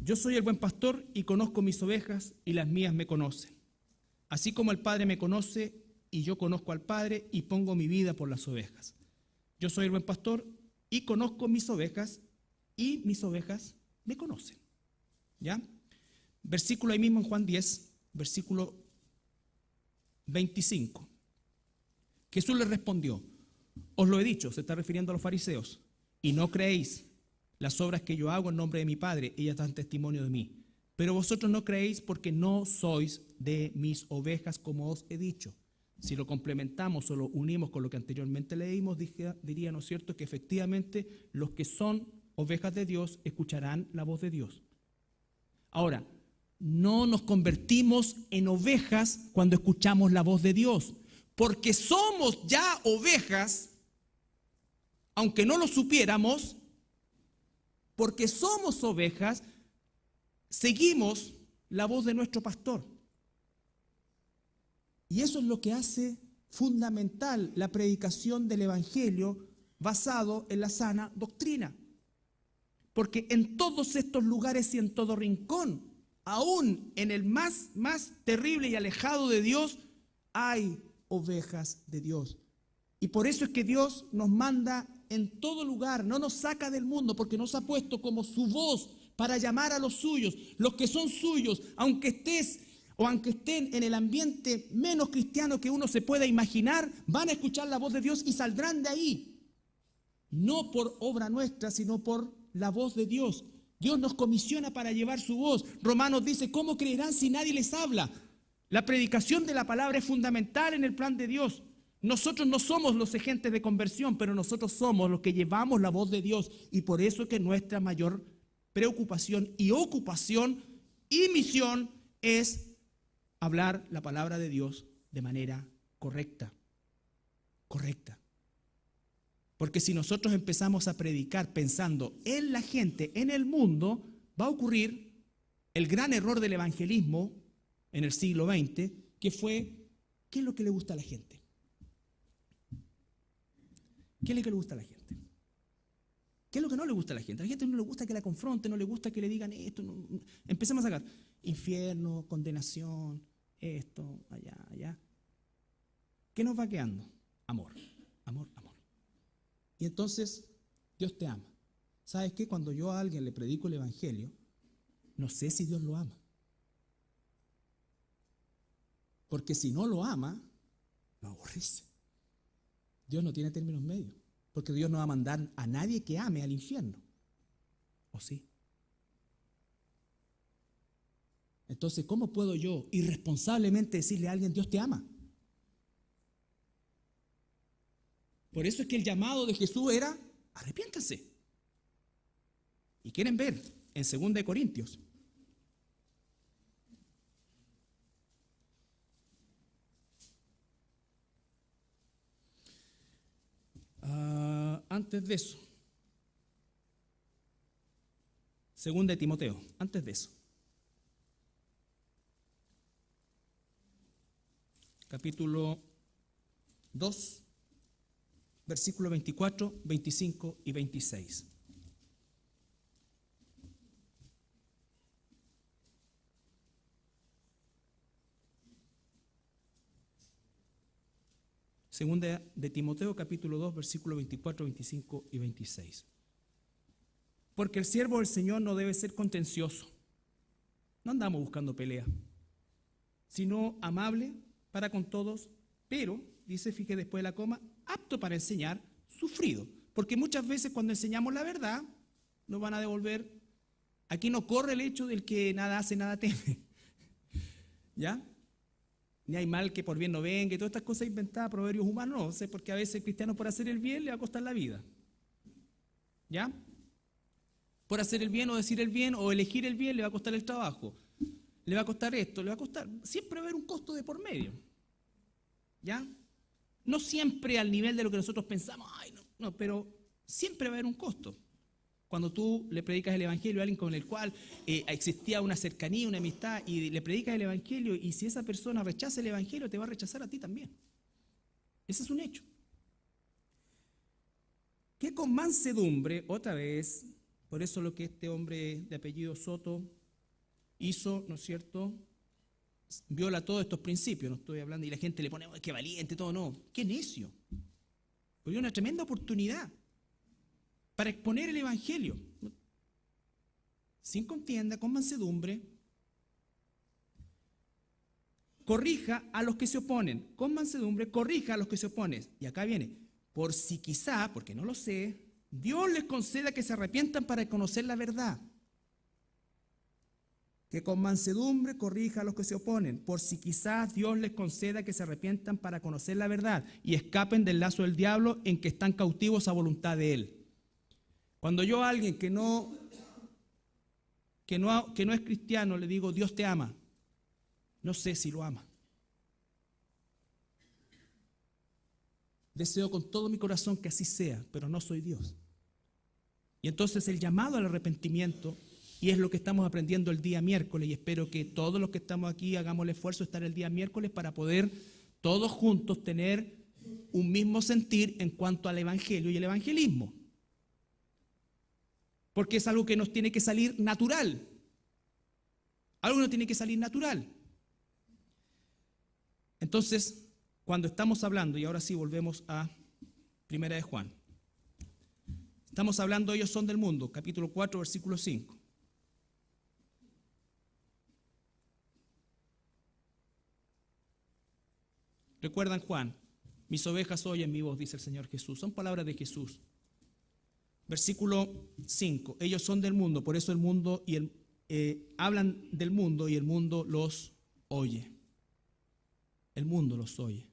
yo soy el buen pastor y conozco mis ovejas y las mías me conocen. Así como el Padre me conoce y yo conozco al Padre y pongo mi vida por las ovejas. Yo soy el buen pastor y conozco mis ovejas y mis ovejas me conocen. ¿Ya? Versículo ahí mismo en Juan 10, versículo 25. Jesús les respondió, os lo he dicho, se está refiriendo a los fariseos, y no creéis. Las obras que yo hago en nombre de mi Padre, ellas dan testimonio de mí. Pero vosotros no creéis porque no sois de mis ovejas, como os he dicho. Si lo complementamos o lo unimos con lo que anteriormente leímos, diría, ¿no es cierto?, que efectivamente los que son ovejas de Dios escucharán la voz de Dios. Ahora, no nos convertimos en ovejas cuando escuchamos la voz de Dios, porque somos ya ovejas, aunque no lo supiéramos. Porque somos ovejas, seguimos la voz de nuestro pastor. Y eso es lo que hace fundamental la predicación del Evangelio basado en la sana doctrina. Porque en todos estos lugares y en todo rincón, aún en el más terrible y alejado de Dios, hay ovejas de Dios. Y por eso es que Dios nos manda en todo lugar, no nos saca del mundo, porque nos ha puesto como su voz para llamar a los suyos. Los que son suyos, aunque estén en el ambiente menos cristiano que uno se pueda imaginar, van a escuchar la voz de Dios y saldrán de ahí. No por obra nuestra, sino por la voz de Dios. Dios nos comisiona para llevar su voz. Romanos dice, ¿cómo creerán si nadie les habla? La predicación de la palabra es fundamental en el plan de Dios. Nosotros no somos los agentes de conversión, pero nosotros somos los que llevamos la voz de Dios, y por eso es que nuestra mayor preocupación y ocupación y misión es hablar la palabra de Dios de manera correcta. Correcta. Porque si nosotros empezamos a predicar pensando en la gente, en el mundo, va a ocurrir el gran error del evangelismo en el siglo XX, que fue, ¿qué es lo que le gusta a la gente? ¿Qué es lo que le gusta a la gente? ¿Qué es lo que no le gusta a la gente? A la gente no le gusta que la confronten, no le gusta que le digan esto. No. Empecemos a sacar infierno, condenación, esto, allá, allá. ¿Qué nos va quedando? Amor, amor, amor. Y entonces Dios te ama. ¿Sabes qué? Cuando yo a alguien le predico el evangelio, no sé si Dios lo ama. Porque si no lo ama, lo aborrece. Dios no tiene términos medios, porque Dios no va a mandar a nadie que ame al infierno. ¿O sí? Entonces, ¿cómo puedo yo irresponsablemente decirle a alguien, Dios te ama? Por eso es que el llamado de Jesús era, arrepiéntanse. Y quieren ver en 2 Corintios. Antes de eso, 2 Timoteo, antes de eso, capítulo 2, versículos 24, 25 y 26. Segunda de Timoteo, capítulo 2, versículos 24, 25 y 26. Porque el siervo del Señor no debe ser contencioso. No andamos buscando pelea, sino amable para con todos, pero, dice, fíjate después de la coma, apto para enseñar, sufrido. Porque muchas veces cuando enseñamos la verdad, nos van a devolver. Aquí no corre el hecho del que nada hace, nada teme. ¿Ya? Ni hay mal que por bien no venga y todas estas cosas inventadas, proverbios humanos, no sé, porque a veces el cristiano por hacer el bien le va a costar la vida. ¿Ya? Por hacer el bien o decir el bien o elegir el bien le va a costar el trabajo. Le va a costar esto, le va a costar. Siempre va a haber un costo de por medio. ¿Ya? No siempre al nivel de lo que nosotros pensamos, ay, no, pero siempre va a haber un costo. Cuando tú le predicas el evangelio a alguien con el cual existía una cercanía, una amistad, y le predicas el evangelio, y si esa persona rechaza el evangelio, te va a rechazar a ti también. Ese es un hecho. Que con mansedumbre, otra vez, por eso lo que este hombre de apellido Soto hizo, ¿no es cierto?, viola todos estos principios, no estoy hablando, y la gente le pone, oh, qué valiente, todo, no, qué necio. Porque es una tremenda oportunidad para exponer el evangelio, sin contienda, con mansedumbre, corrija a los que se oponen, con mansedumbre, corrija a los que se oponen. Y acá viene, por si quizá, porque no lo sé, Dios les conceda que se arrepientan para conocer la verdad. Que con mansedumbre corrija a los que se oponen, por si quizás Dios les conceda que se arrepientan para conocer la verdad y escapen del lazo del diablo en que están cautivos a voluntad de él. Cuando yo a alguien que no es cristiano le digo, Dios te ama, no sé si lo ama. Deseo con todo mi corazón que así sea, pero no soy Dios. Y entonces el llamado al arrepentimiento, y es lo que estamos aprendiendo el día miércoles, y espero que todos los que estamos aquí hagamos el esfuerzo de estar el día miércoles para poder todos juntos tener un mismo sentir en cuanto al evangelio y el evangelismo. Porque es algo que nos tiene que salir natural. Algo que nos tiene que salir natural. Entonces, cuando estamos hablando, y ahora sí volvemos a Primera de Juan, estamos hablando, ellos son del mundo, capítulo 4, versículo 5. ¿Recuerdan Juan? Mis ovejas oyen mi voz, dice el Señor Jesús. Son palabras de Jesús. Versículo 5. Ellos son del mundo, por eso el mundo hablan del mundo y el mundo los oye. El mundo los oye.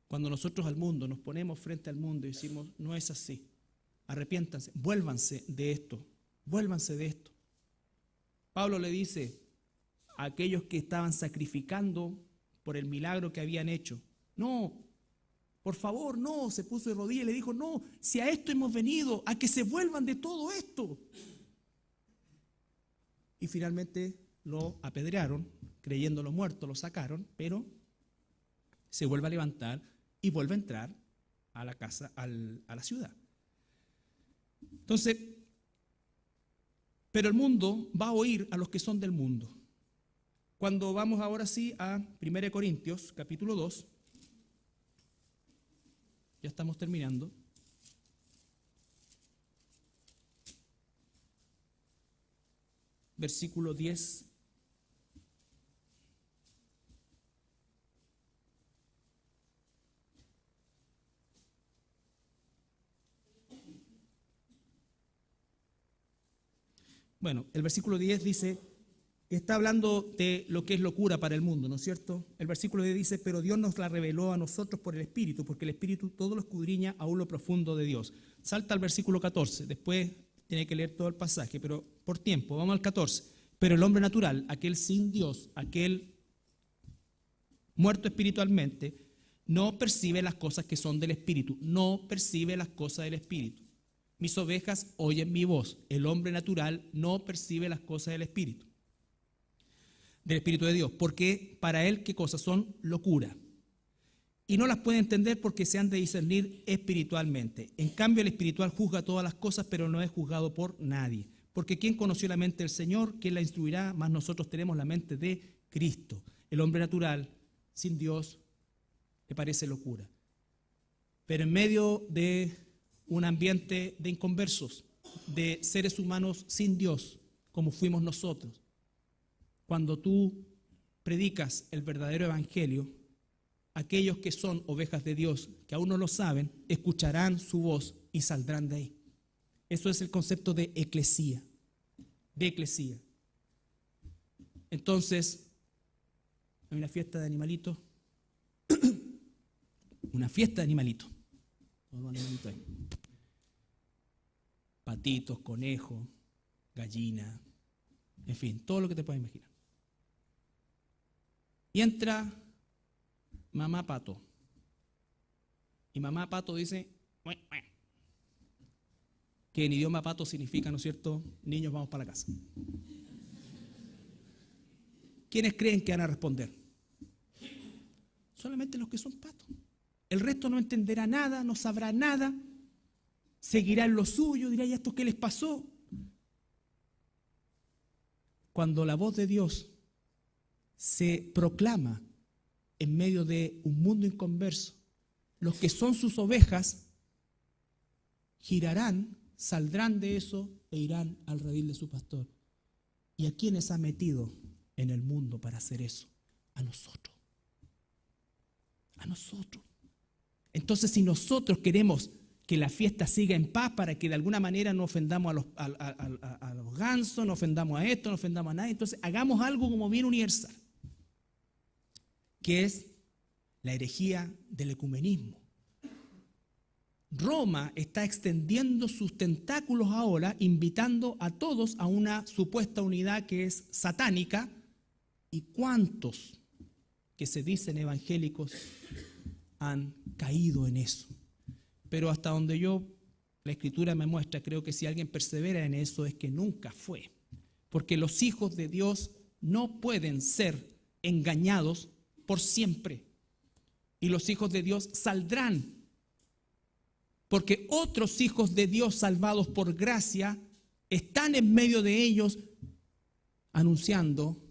Cuando nosotros al mundo nos ponemos frente al mundo y decimos, no es así, arrepiéntanse, vuélvanse de esto, vuélvanse de esto. Pablo le dice a aquellos que estaban sacrificando por el milagro que habían hecho, no, por favor, no, se puso de rodillas y le dijo, no, si a esto hemos venido, a que se vuelvan de todo esto. Y finalmente lo apedrearon, creyéndolo muerto, lo sacaron, pero se vuelve a levantar y vuelve a entrar a la casa, a la ciudad. Entonces, pero el mundo va a oír a los que son del mundo. Cuando vamos ahora sí a 1 Corintios, capítulo 2, ya estamos terminando. Versículo 10. Bueno, el versículo 10 dice, está hablando de lo que es locura para el mundo, ¿no es cierto? El versículo 10 dice, pero Dios nos la reveló a nosotros por el Espíritu, porque el Espíritu todo lo escudriña aún lo profundo de Dios. Salta al versículo 14, después tiene que leer todo el pasaje, pero por tiempo, vamos al 14. Pero el hombre natural, aquel sin Dios, aquel muerto espiritualmente, no percibe las cosas que son del Espíritu, no percibe las cosas del Espíritu. Mis ovejas oyen mi voz. El hombre natural no percibe las cosas del Espíritu de Dios, porque para él, ¿qué cosas son? Locura. Y no las puede entender porque se han de discernir espiritualmente. En cambio, el espiritual juzga todas las cosas, pero no es juzgado por nadie. Porque ¿quién conoció la mente del Señor? ¿Quién la instruirá? Más nosotros tenemos la mente de Cristo. El hombre natural, sin Dios, le parece locura. Pero en medio de un ambiente de inconversos, de seres humanos sin Dios, como fuimos nosotros, cuando tú predicas el verdadero evangelio, aquellos que son ovejas de Dios, que aún no lo saben, escucharán su voz y saldrán de ahí. Eso es el concepto de eclesía. De eclesía. Entonces, hay una fiesta de animalitos. Una fiesta de animalitos. Todos los animalitos ahí. Patitos, conejos, gallina, en fin, todo lo que te puedas imaginar. Y entra mamá pato. Y mamá pato dice, "Mue, mue", que en idioma pato significa, ¿no es cierto?, niños, vamos para la casa. ¿Quiénes creen que van a responder? Solamente los que son patos. El resto no entenderá nada, no sabrá nada, seguirá en lo suyo, dirá, ¿y esto qué les pasó? Cuando la voz de Dios se proclama en medio de un mundo inconverso, los que son sus ovejas girarán, saldrán de eso e irán al redil de su pastor. ¿Y a quiénes ha metido en el mundo para hacer eso? A nosotros. A nosotros. Entonces, si nosotros queremos que la fiesta siga en paz para que de alguna manera no ofendamos a los gansos, no ofendamos a esto, no ofendamos a nadie, entonces hagamos algo como bien universal, que es la herejía del ecumenismo. Roma está extendiendo sus tentáculos ahora, invitando a todos a una supuesta unidad que es satánica. ¿Y cuántos que se dicen evangélicos han caído en eso? Pero hasta donde la Escritura me muestra, creo que si alguien persevera en eso es que nunca fue. Porque los hijos de Dios no pueden ser engañados por siempre. Y los hijos de Dios saldrán. Porque otros hijos de Dios salvados por gracia están en medio de ellos anunciando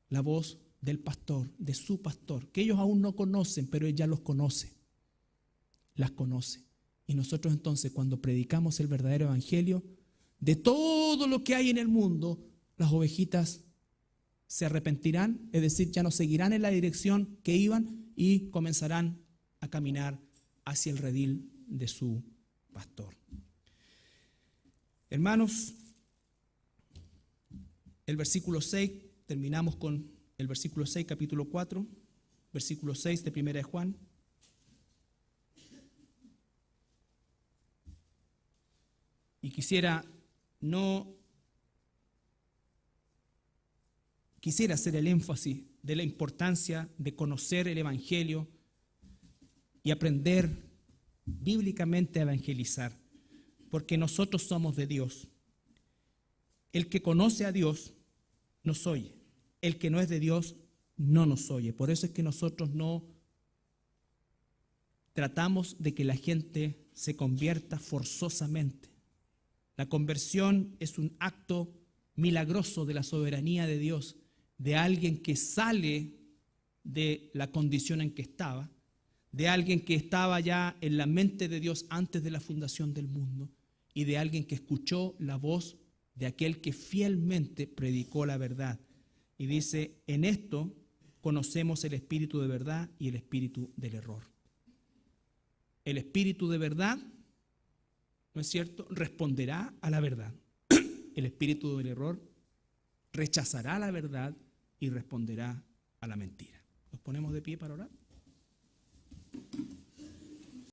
la voz del pastor, de su pastor, que ellos aún no conocen, pero él ya los conoce, las conoce. Y nosotros entonces, cuando predicamos el verdadero evangelio, de todo lo que hay en el mundo, las ovejitas se arrepentirán, es decir, ya no seguirán en la dirección que iban y comenzarán a caminar hacia el redil de su pastor. Hermanos, el versículo 6, terminamos con el versículo 6, capítulo 4, versículo 6 de Primera de Juan. Y quisiera hacer el énfasis de la importancia de conocer el evangelio y aprender bíblicamente a evangelizar, porque nosotros somos de Dios. El que conoce a Dios nos oye, el que no es de Dios no nos oye. Por eso es que nosotros no tratamos de que la gente se convierta forzosamente. La conversión es un acto milagroso de la soberanía de Dios, de alguien que sale de la condición en que estaba, de alguien que estaba ya en la mente de Dios antes de la fundación del mundo y de alguien que escuchó la voz de aquel que fielmente predicó la verdad. Y dice, en esto conocemos el espíritu de verdad y el espíritu del error. El espíritu de verdad, ¿no es cierto?, responderá a la verdad. El espíritu del error rechazará la verdad y responderá a la mentira. ¿Nos ponemos de pie para orar?